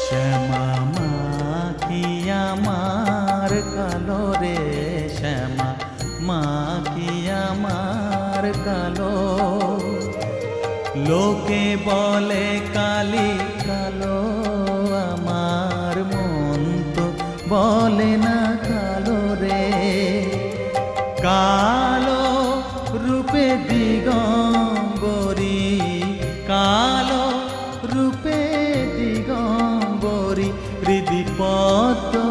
শ্যামা মা কি আমার কালো রে, শ্যামা মা কি আমার কালো। লোকে বলে কালি কালো, আমার মন তো বলে না কালো রে। কালো রূপে দিগম্বরী, কালো রূপে দিগম্বরী, হৃদি পদ্ম